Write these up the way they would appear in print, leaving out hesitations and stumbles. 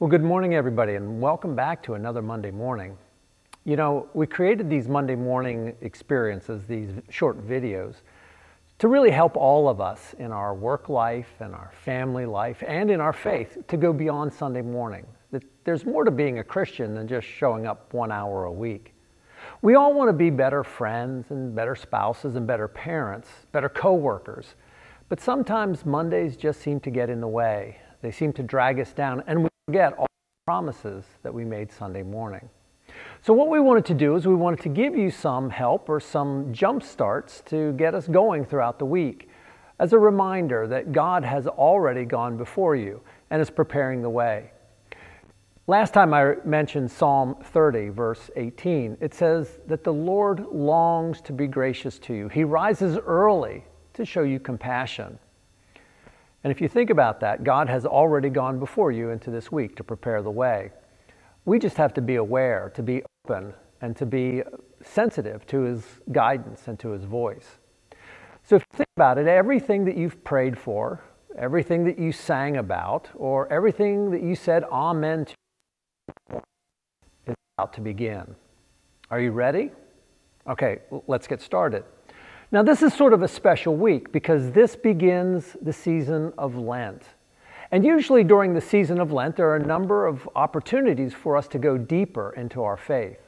Well, good morning, everybody, and welcome back to another Monday morning. You know, we created these Monday morning experiences, these short videos, to really help all of us in our work life and our family life and in our faith to go beyond Sunday morning. That there's more to being a Christian than just showing up 1 hour a week. We all want to be better friends and better spouses and better parents, better co-workers. But sometimes Mondays just seem to get in the way. They seem to drag us down, and we forget all the promises that we made Sunday morning. So what we wanted to do is we wanted to give you some help or some jump starts to get us going throughout the week as a reminder that God has already gone before you and is preparing the way. Last time I mentioned Psalm 30, verse 18. It says that the Lord longs to be gracious to you. He rises early to show you compassion. And if you think about that, God has already gone before you into this week to prepare the way. We just have to be aware, to be open, and to be sensitive to His guidance and to His voice. So if you think about it, everything that you've prayed for, everything that you sang about, or everything that you said amen to is about to begin. Are you ready? Okay, let's get started. Now, this is sort of a special week because this begins the season of Lent. And usually during the season of Lent, there are a number of opportunities for us to go deeper into our faith.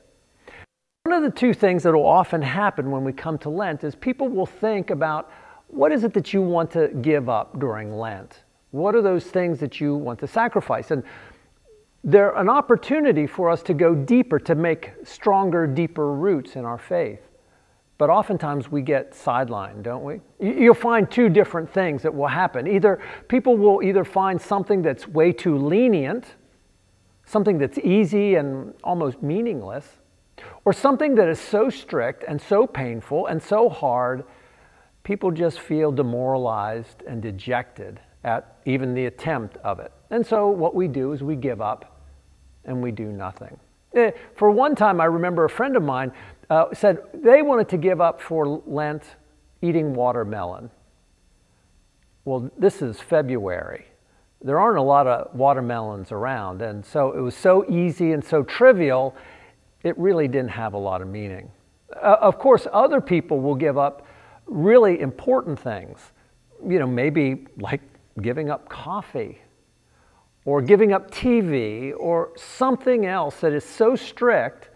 One of the two things that will often happen when we come to Lent is people will think about what is it that you want to give up during Lent? What are those things that you want to sacrifice? And they're an opportunity for us to go deeper, to make stronger, deeper roots in our faith. But oftentimes we get sidelined, don't we? You'll find two different things that will happen. Either people will either find something that's way too lenient, something that's easy and almost meaningless, or something that is so strict and so painful and so hard, people just feel demoralized and dejected at even the attempt of it. And so what we do is we give up and we do nothing. For one time, I remember a friend of mine said they wanted to give up for Lent eating watermelon. Well, this is February. There aren't a lot of watermelons around, and so it was so easy and so trivial, it really didn't have a lot of meaning. Of course, other people will give up really important things, you know, maybe like giving up coffee or giving up TV or something else that is so strict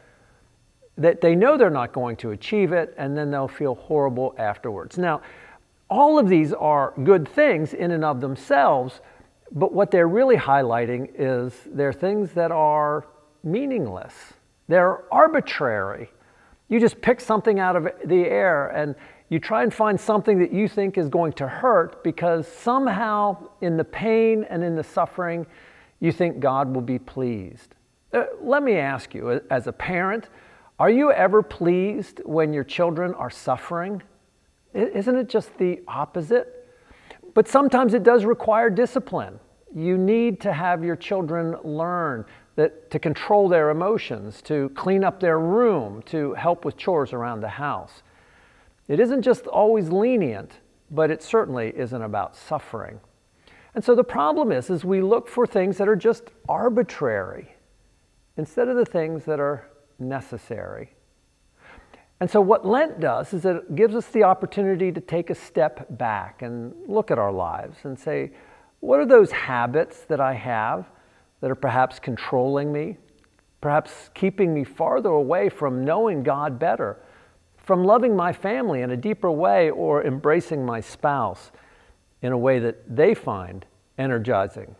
that they know they're not going to achieve it, and then they'll feel horrible afterwards. Now, all of these are good things in and of themselves, but what they're really highlighting is they're things that are meaningless. They're arbitrary. You just pick something out of the air and you try and find something that you think is going to hurt because somehow in the pain and in the suffering, you think God will be pleased. Let me ask you, as a parent, are you ever pleased when your children are suffering? Isn't it just the opposite? But sometimes it does require discipline. You need to have your children learn to control their emotions, to clean up their room, to help with chores around the house. It isn't just always lenient, but it certainly isn't about suffering. And so the problem is we look for things that are just arbitrary instead of the things that are necessary. And so what Lent does is it gives us the opportunity to take a step back and look at our lives and say, what are those habits that I have that are perhaps controlling me, perhaps keeping me farther away from knowing God better, from loving my family in a deeper way, or embracing my spouse in a way that they find energizing.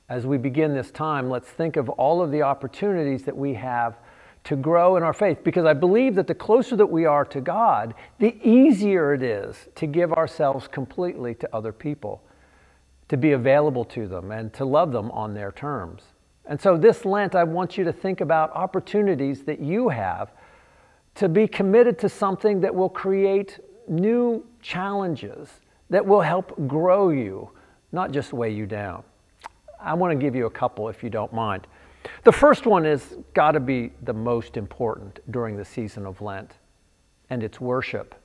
As we begin this time, let's think of all of the opportunities that we have to grow in our faith, because I believe that the closer that we are to God, the easier it is to give ourselves completely to other people, to be available to them and to love them on their terms. And so this Lent, I want you to think about opportunities that you have to be committed to something that will create new challenges, that will help grow you, not just weigh you down. I want to give you a couple if you don't mind. The first one is got to be the most important during the season of Lent, and it's worship.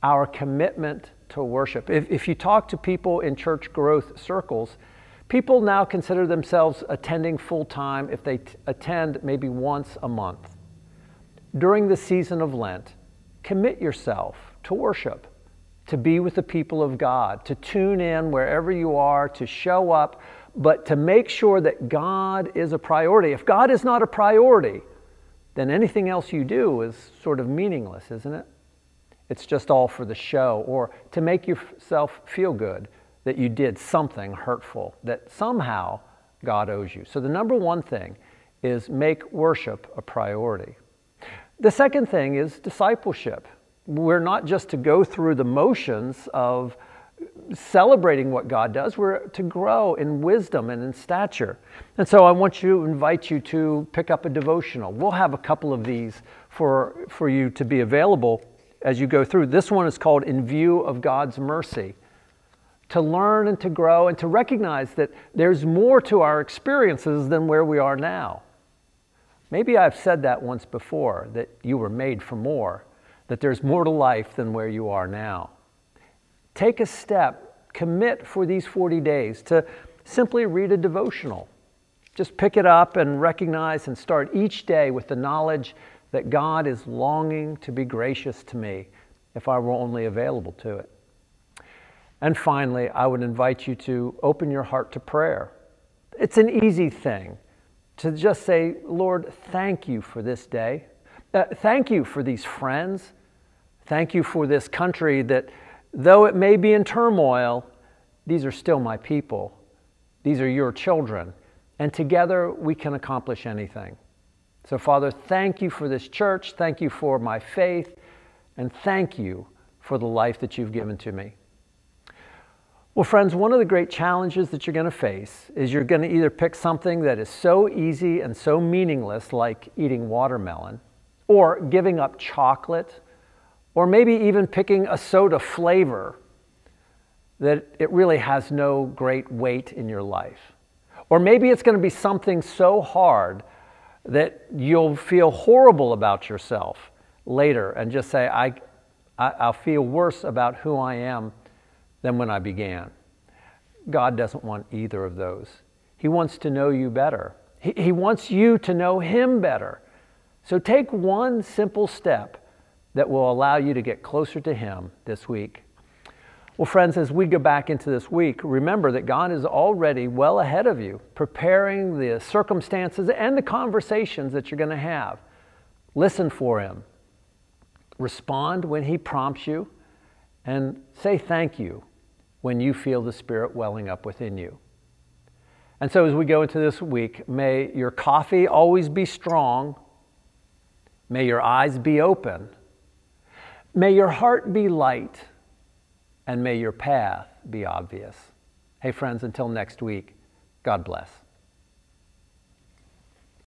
Our commitment to worship. If you talk to people in church growth circles, People now consider themselves attending full-time if they attend maybe once a month. During the season of Lent, commit yourself to worship, to be with the people of God, to tune in wherever you are, to show up, but to make sure that God is a priority. If God is not a priority, then anything else you do is sort of meaningless, isn't it? It's just all for the show, or to make yourself feel good that you did something hurtful, that somehow God owes you. So the number one thing is make worship a priority. The second thing is discipleship. We're not just to go through the motions of celebrating what God does, we're to grow in wisdom and in stature. And so I want to invite you to pick up a devotional. We'll have a couple of these for you to be available as you go through. This one is called In View of God's Mercy. To learn and to grow and to recognize that there's more to our experiences than where we are now. Maybe I've said that once before, that you were made for more, that there's more to life than where you are now. Take a step, commit for these 40 days to simply read a devotional. Just pick it up and recognize and start each day with the knowledge that God is longing to be gracious to me if I were only available to it. And finally, I would invite you to open your heart to prayer. It's an easy thing to just say, Lord, thank you for this day. Thank you for these friends. Thank you for this country that, though it may be in turmoil, these are still my people. These are your children. And together we can accomplish anything. So, Father, thank you for this church. Thank you for my faith. And thank you for the life that you've given to me. Well, friends, one of the great challenges that you're going to face is you're going to either pick something that is so easy and so meaningless, like eating watermelon, or giving up chocolate, or maybe even picking a soda flavor that it really has no great weight in your life. Or maybe it's going to be something so hard that you'll feel horrible about yourself later and just say, I'll feel worse about who I am than when I began. God doesn't want either of those. He wants to know you better. He wants you to know Him better. So take one simple step that will allow you to get closer to Him this week. Well, friends, as we go back into this week, remember that God is already well ahead of you, preparing the circumstances and the conversations that you're going to have. Listen for Him. Respond when He prompts you, and say thank you when you feel the Spirit welling up within you. And so as we go into this week, may your coffee always be strong. May your eyes be open. May your heart be light. And may your path be obvious. Hey friends, until next week, God bless.